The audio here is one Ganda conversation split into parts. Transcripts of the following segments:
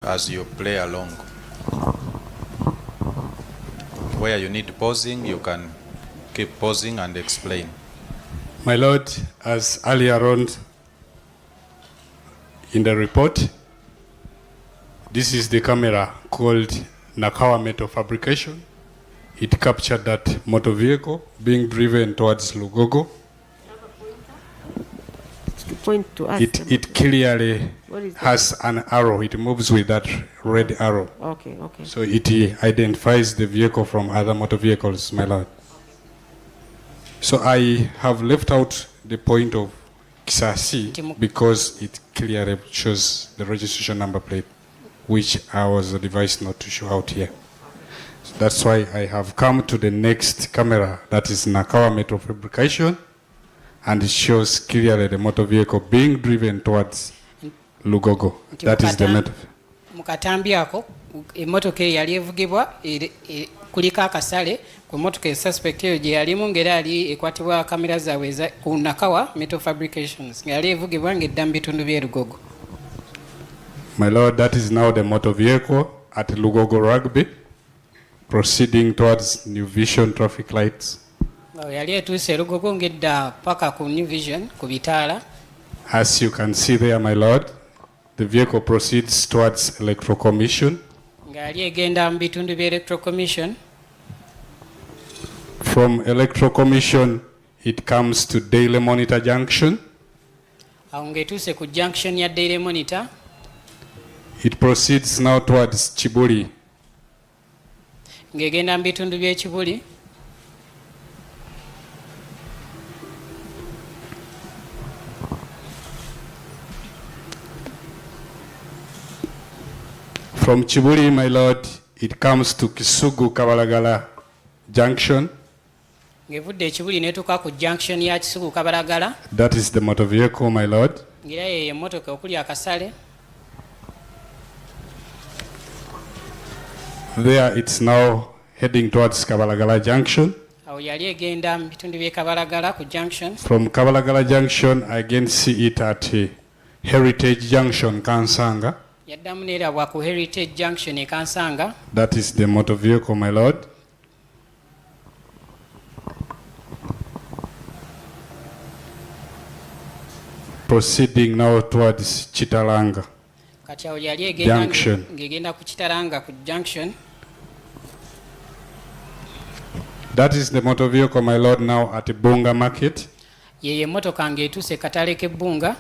as you play along. Where you need pausing, you can keep pausing and explain. My Lord, as earlier on in the report, this is the camera called Nakawa Metal Fabrication. It captured that motor vehicle being driven towards Lugogo. Point to us. It clearly has an arrow. It moves with that red arrow. Okay, okay. So it identifies the vehicle from other motor vehicles, my Lord. So I have left out the point of Kisasi because it clearly shows the registration number plate, which I was advised not to show out here. So that's why I have come to the next camera, that is Nakawa Metal Fabrication, and it shows clearly the motor vehicle being driven towards Lugogo. That is the metal. Mukatambiako emotoka yali evugibwa kuliko akasale ku motoka suspect eyo gye yalimu ngera ali ekwatibwa kamera zaabwe ku Nakawa Metal Fabrications yali evugibwa ng'edda mu bitundu by'e Lugogo. My Lord, that is now the motor vehicle at Lugogo Rugby, proceeding towards New Vision traffic lights. Yali etuuse Lugogo ng'edda paka ku New Vision ku bitaala. As you can see there, my Lord, the vehicle proceeds towards Electoral Commission. Ng'ali egenda mu bitundu by'e Electoral Commission. From Electoral Commission, it comes to Daily Monitor Junction. Awo ng'etuuse ku junction ya Daily Monitor. It proceeds now towards Chibuli. Ng'egenda mu bitundu by'e Chibuli. From Chibuli, my Lord, it comes to Kisugu Kabalagala Junction. Ng'evudde e Chibuli n'etuuka ku junction ya Kisugu Kabalagala. That is the motor vehicle, my Lord. Ng'era ye emmotoka okuli akasale. There it's now heading towards Kabalagala Junction. Awo yali egenda mu bitundu by'e Kabalagala ku junction. From Kabalagala Junction, I again see it at Heritage Junction, Kansanga. Yaddamu n'erabwa ku Heritage Junction e Kansanga. That is the motor vehicle, my Lord. Proceeding now towards Chitalanga Kati awo yali Junction. ng'egenda ku Kitalanga ku junction. That is the motor vehicle, my Lord, now at Bunga Market. Ye emmotoka ng'etuuse katale k'ebbunga.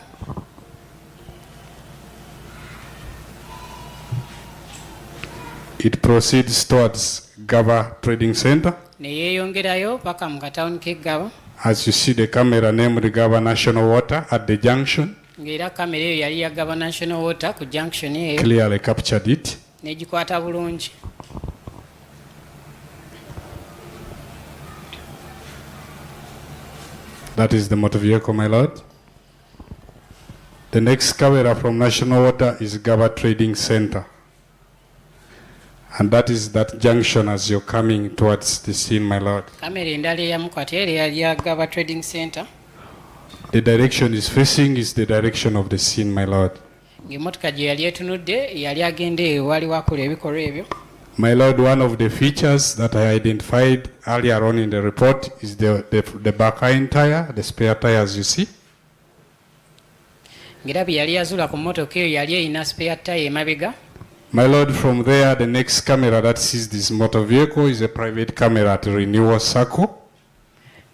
It proceeds towards Gaba Trading Center. Ne yeeyongerayo paka mu katawuni k'eggaba. As you see the camera named Gaba National Water at the junction. Ng'era kamera eyo yali ya Gaba National Water ku junction eyo. Clearly captured it. N'egikwata bulungi. That is the motor vehicle, my Lord. The next camera from National Water is Gaba Trading Center. And that is that junction as you're coming towards the scene, my Lord. Kamera endala eyamu kati eri yali ya Gaba Trading Center. The direction is facing is the direction of the scene, my Lord. Ng'emmotoka gye yali etunudde yali agenda eyo wali wakola ebikolwa ebyo. My Lord, one of the features that I identified earlier on in the report is the back hind tire, the spare tire, as you see. Ng'era bye yali yazula ku mmotoka eyo yali erina spare tire emabega. My Lord, from there, the next camera that sees this motor vehicle is a private camera at Renewal Circle.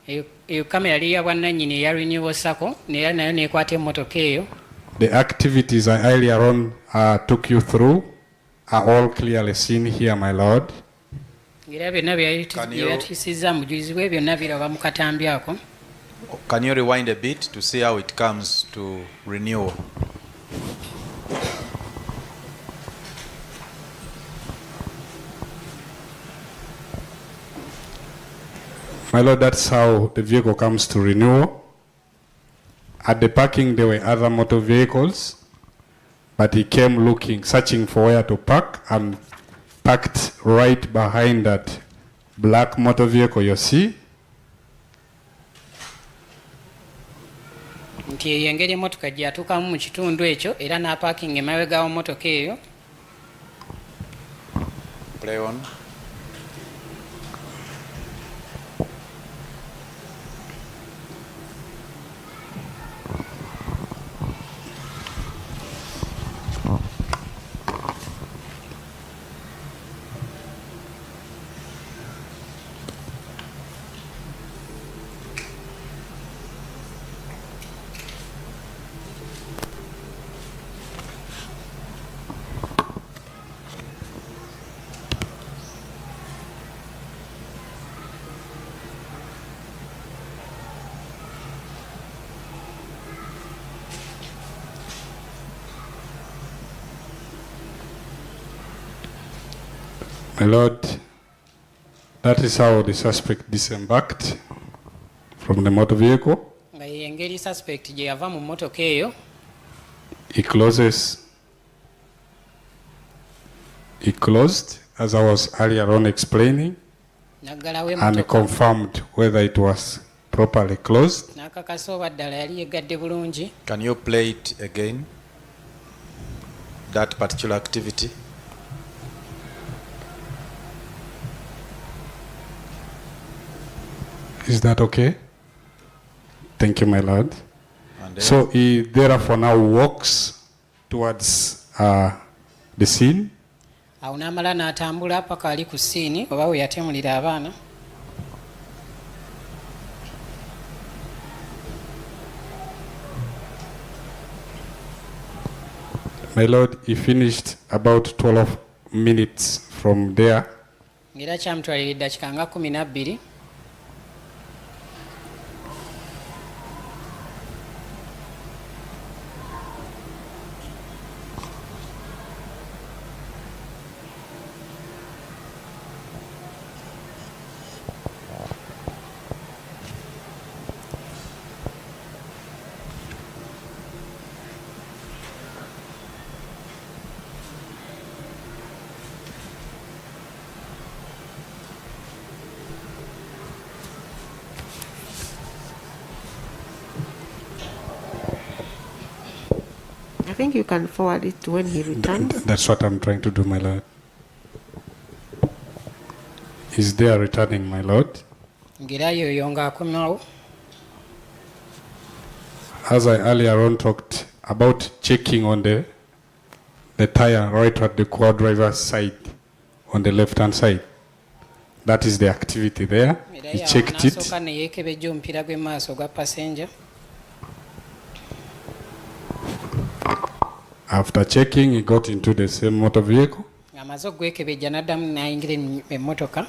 Eyo kamera yali ya bwannannyini eya Renewal Circle, neera nayo n'ekwata emmotoka eyo. The activities I earlier on took you through are all clearly seen here, my Lord. Ng'era byonna bye yatuusizza mu bujulizi bwe byonna biraba mu katambi ako. Can you rewind a bit to see how it comes to renewal? My Lord, that's how the vehicle comes to renewal. At the parking, there were other motor vehicles, but he came looking, searching for where to park, and parked right behind that black motor vehicle you see. Nti eyo engeri emmotoka gye yatuukamu mu kitundu ekyo era n'apaakinga emabega w'emmotoka eyo. Play on. My Lord, that is how the suspect disembarked from the motor vehicle. nga yengeri suspect gye yava mu mmotoka eyo. He closed, as I was earlier on explaining, Naggalawo and emmotoka confirmed whether it was properly closed. n'akakasa oba ddala yali yeggadde bulungi. Can you play it again? That particular activity? Is that okay? Thank you, my Lord. And then, So he therefore now walks towards the scene. Awo n'amala n'atambula paka ali ku siini oba we yatemulira abaana. My Lord, he finished about 12 minutes from there. Ng'era kyamutwalira eddakiika nga 12. I think you can forward it to when he returns. That's what I'm trying to do, my Lord. Is there returning, my Lord? Ng'era yoyo ng'akomawo. As I earlier on talked about checking on the tire right at the co-driver's side, on the left-hand side. That is the activity there. Era He yawo checked it. n'asooka ne yeekebejja omupiira gw'emmaaso gwa passenger. After checking, he got into the same motor vehicle. Ng'amaze okugwekebejja n'addamu n'ayingira emmotoka.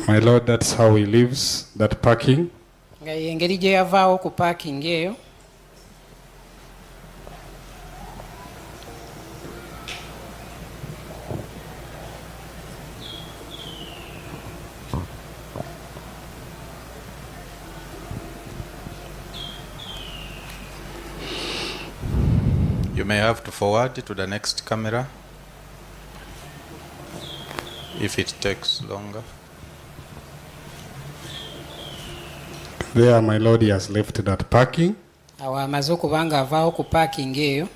My Lord, that's how he leaves that parking. Nga y'engeri gye yavaawo ku parking eyo. you may have to forward to the next camera if it takes longer. There, my Lord, he has left that parking. Awo amaze okuba nga avaawo ku parking eyo.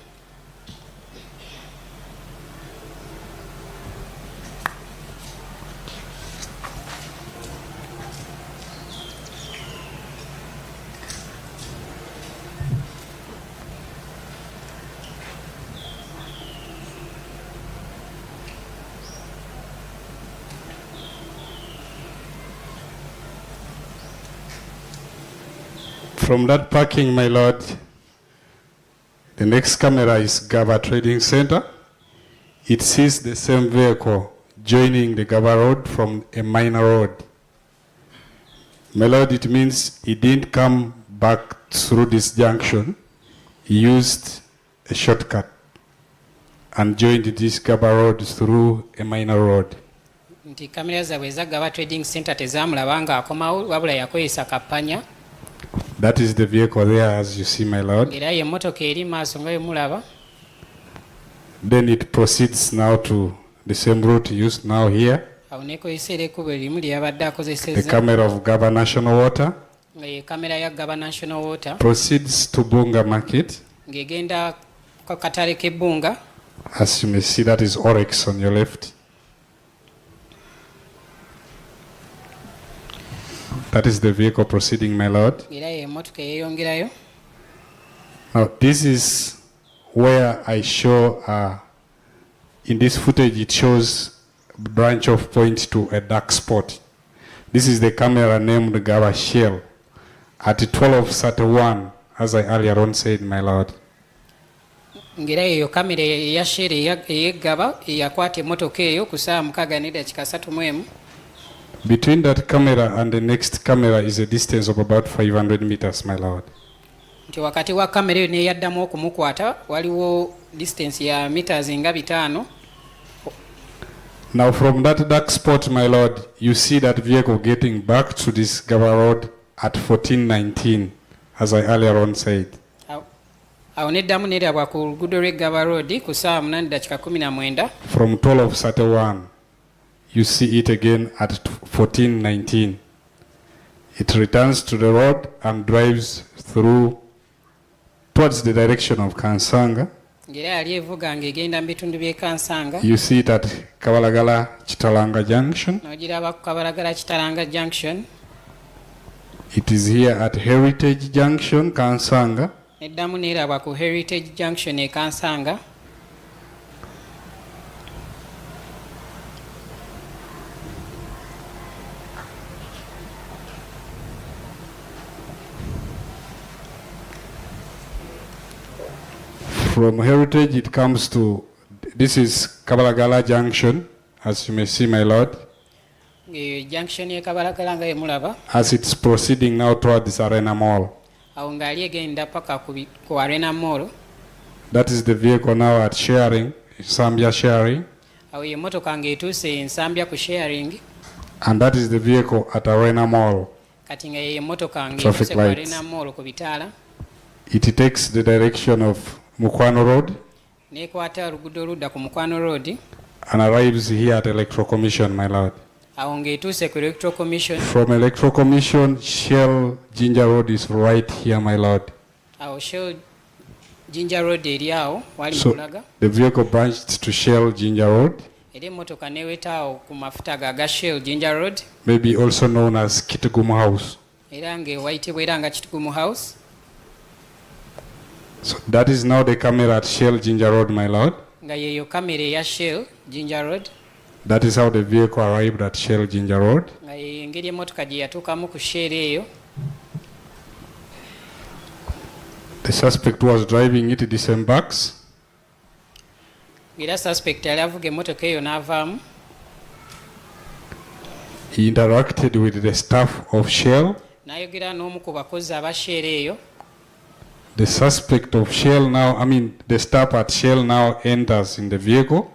From that parking, my lord, the next camera is Gaba Trading Center. It sees the same vehicle joining the Gaba Road from a minor road. My lord, it means he didn't come back through this junction. He used a shortcut and joined this Gaba Road through a minor road. Nti kamera zaabwe eza Gaba Trading Center tezaamulaba nga akomawo wabula yakozesa kappanya. That is the vehicle there, as you see, my lord. Era ye mmotoka eri maaso nga bwe. Then it proceeds now to the same route used now here. Awo neekozesa era ekkubo erimu lye yabadde The akozesezza. camera of Gaba National Water Nga ye kamera ya Gaba National Water proceeds to Bunga Market. ng'egenda ku katale k'ebbunga. As you may see, that is Oryx on your left. That is the vehicle proceeding, my lord. Era ye emmotoka eyeeyongerayo. Now, this is where I show, in this footage, it shows branch of point to a dark spot. This is the camera named Gaba Shell at 12:31, as I earlier on said, my lord. Ng'era eyo kamera eya Shell ey'eggaba eyakwata emmotoka eyo ku ssaawa 6:31. Between that camera and the next camera is a distance of about 500 meters, my lord. Nti wakati wa kamera eyo n'eyaddamu okumukwata waliwo distance ya meters nga 5. Now from that dark spot, my lord, you see that vehicle getting back to this Gaba Road at 14:19, as I earlier on said. Awo neddamu nerabwa ku luguudo lw'eggaba road ku ssaawa 8:19. From 12:31, you see it again at 14:19. It returns to the road and drives through towards the direction of Kansanga. Ng'era yali evuga ng'egenda mu bitundu by'e Kansanga. You see it at Kabalagala Chitalanga Junction. N'ogiraba ku Kabalagala Kitalanga Junction. It is here at Heritage Junction, Kansanga. Neddamu nerabwa ku Heritage Junction e Kansanga. From Heritage, it comes to, this is Kabalagala Junction, as you may see, my lord, Junction y'e Kabalagala nga yemulaba. as it's proceeding now towards Arena Mall. Awo ng'ali egenda paka ku Arena Mall. That is the vehicle now at Sharing, Zambia Sharing, Awo ye emmotoka ng'etuuse ensambya ku Sharing. and that is the vehicle at Arena Mall. Kati nga ye emmotoka Traffic ng'etuuse ku lights. Arena Mall ku bitaala. It takes the direction of Mukwano Road N'ekwata oluguudo oludda ku Mukwano Road. and arrives here at Electoral Commission, my lord. Awo ng'etuuse ku Electoral Commission. From Electoral Commission, Shell Ginger Road is right here, my lord. Awo Shell Ginger Road eri awo wali So mulaga. the vehicle branched to Shell Ginger Road, Era emmotoka n'eweta awo ku mafuta ga Shell Ginger Road. maybe also known as Kitigumu House. Era ng'ewayitibwa era nga Kitugumu House. So that is now the camera at Shell Ginger Road, my lord. Nga yeeyo kamera eya Shell Ginger Road. That is how the vehicle arrived at Shell Ginger Road. Nga yeeyo engeri emmotoka gye yatuukamu ku Shell eyo. The suspect was driving it disembarks. Era suspect yali avuga emmotoka eyo n'avaamu. He interacted with the staff of Shell. N'ayogera n'omu ku bakozi aba Shell eyo. The suspect of Shell now, the staff at Shell now enters in the vehicle.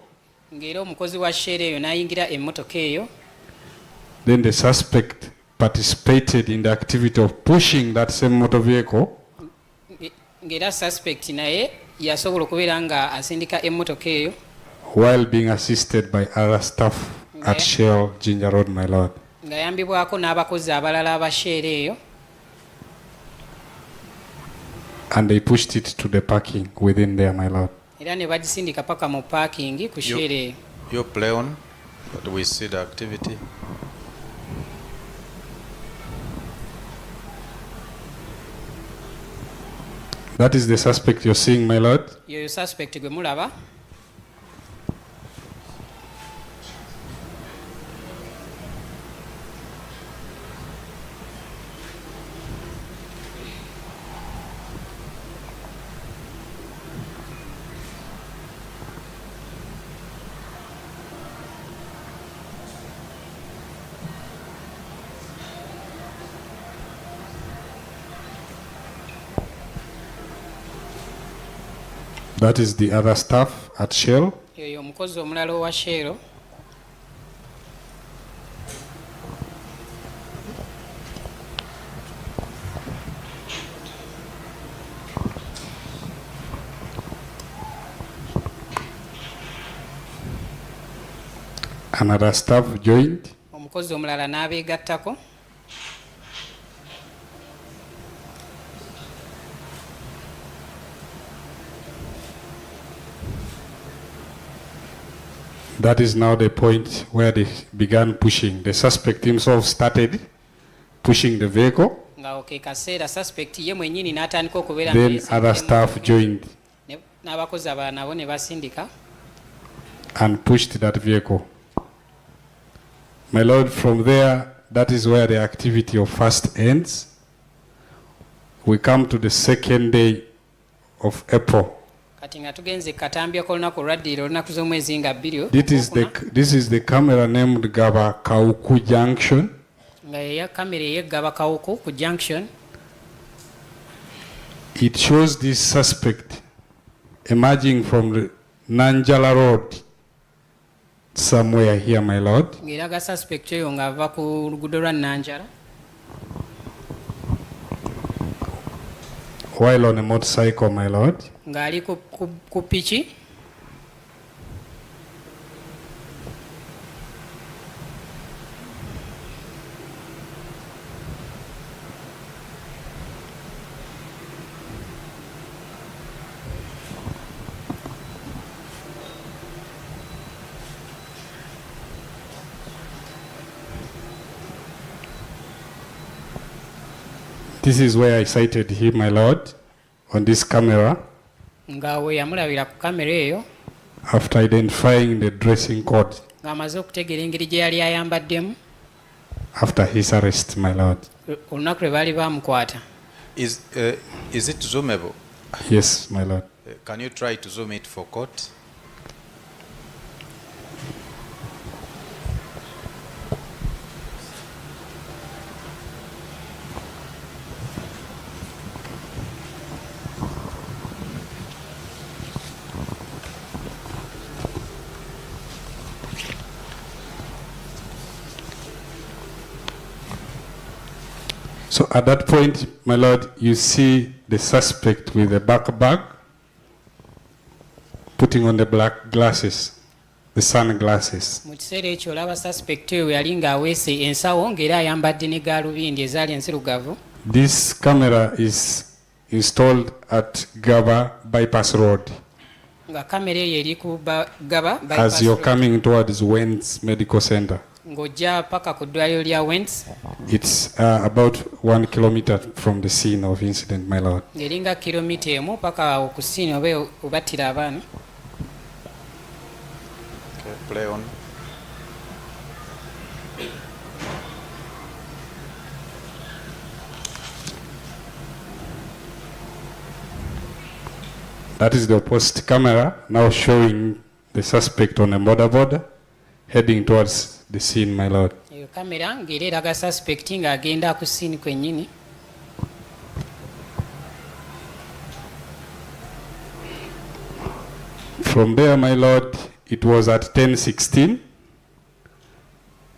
Ng'era omukozi wa Shell eyo n'ayingira emmotoka eyo. Then the suspect participated in the activity of pushing that same motor vehicle. Ng'era suspect naye yasobola okubeera nga asindika emmotoka eyo. While being assisted by other staff at Shell Ginger Road, my lord. Ng'ayambibwako n'abakozi abalala aba Shell eyo. And they pushed it to the parking within there, my lord. Era ne bagisindika paka mu parking ku Shell eyo. You play on, but we see the activity. That is the suspect you're seeing, my lord. Yoyo suspect gwe mulaba. That is the other staff at Shell. Yoyo omukozi omulala owa Shell. Another staff joined. Omukozi omulala n'abeegattako. That is now the point where they began pushing. The suspect himself started pushing the vehicle. Nga ke kaseera suspect ye mwennyini n'atandika okubeera Then other staff joined n'abakozi abalala nabo ne basindika and pushed that vehicle. My Lord, from there, that is where the activity of fast ends. We come to the second day of April. kati nga tugenze katambyako olunaku olwaddirira olunaku z'omwezi nga 2. This is the camera named Gaba Kauku Junction. nga eya kamera eyeggaba Kawuku ku junction. It shows this suspect emerging from the Nanjala Road somewhere here, my Lord. ng'eraga suspect oyo ng'ava ku luguudo lwa Nanjala While on a motorcycle, my Lord. ng'ali ku piki. This is where I sighted him, my Lord, on this camera, nga we yamulabira ku kamera eyo after identifying the dressing code ng'amaze okutegeera engeri gye yali ayambaddemu after his arrest, my Lord. olunaku lwe baali bamukwata. Is it zoomable? Yes, my Lord. Can you try to zoom it for court? So at that point, my Lord, you see the suspect with the back bag, putting on the black glasses, the sunglasses. Mu kiseera ekyo olaba suspect oyo yali ng'aweese ensawo ng'era ayambadde ne gaalubindi ezaali enzirugavu. This camera is installed at Gaba Bypass Road. Nga kamera eyo eri ku Gaba As bypass you're road. coming towards Wentz Medical Center. Ng'ojja paka ku ddwaliro lya Wentz. It's about 1 kilometer from the scene of incident, my Lord. ng'eringa kilomita emu paka okusiini oba obattira abaana. Okay, play on. That is the opposite camera now showing the suspect on a motorboard heading towards the scene, my Lord. Eyo kamera ng'era eraga suspect ng'agenda ku siini kwennyini. From there, my Lord, it was at 10:16.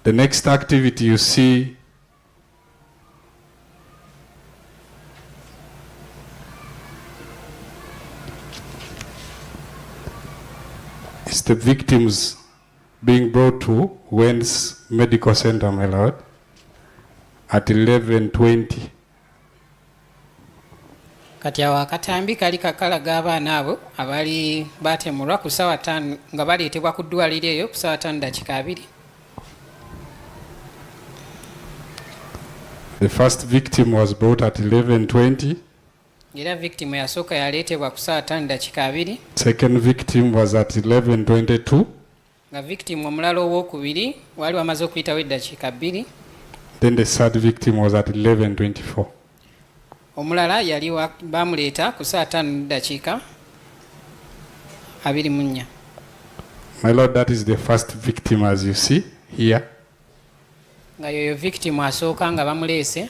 The next activity you see is the victims being brought to Wentz Medical Center, my Lord, at 11:20. Kati awo akatambi kali kakalaga abaana abo abaali baatemulwa ku ssaawa 5 nga baleetebwa ku ddwaliro eyo ku ssaawa 5:2. The first victim was brought at 11:20. Era victim yasooka yaleetebwa ku ssaawa 5:2. Second victim was at 11:22. nga victim omulala owookubiri wali wamaze okuyitawo eddakiika 2. Then the third victim was at 11:24. omulala yali bamuleeta ku ssaawa 5:24. My Lord, that is the first victim, as you see here. nga yoyo victim asooka nga bamuleese.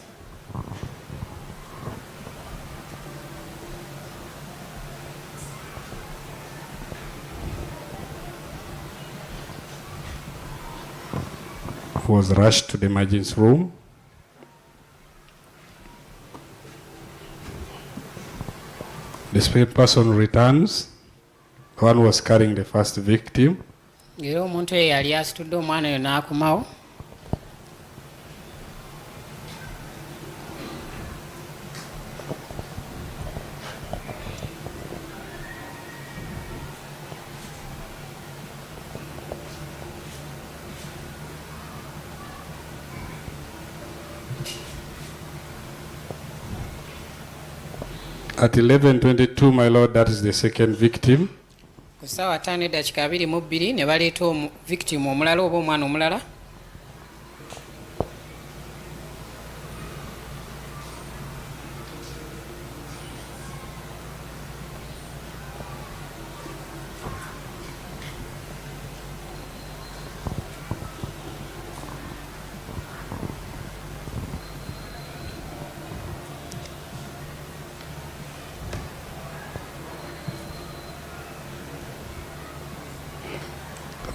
was rushed to the emergency room. The spare person returns. One was carrying the first victim. Ngero omuntu eyo yali asitudde omwana oyo n'akomawo. At 11:22, my lord, that is the second victim. Ku ssaawa 5:22 ne baleeta victim omulala oba omwana omulala.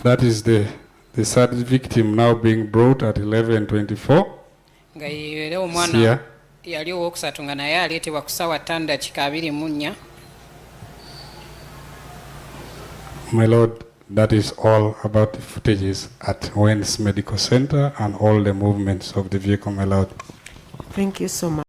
That is the third victim now being brought at 11:24. Nga yeera omwana Here. yali owookusatu nga naye aleetebwa ku ssaawa 5:24. My lord, that is all about the footages at Wayne's Medical Center and all the movements of the vehicle, my lord. Thank you so much.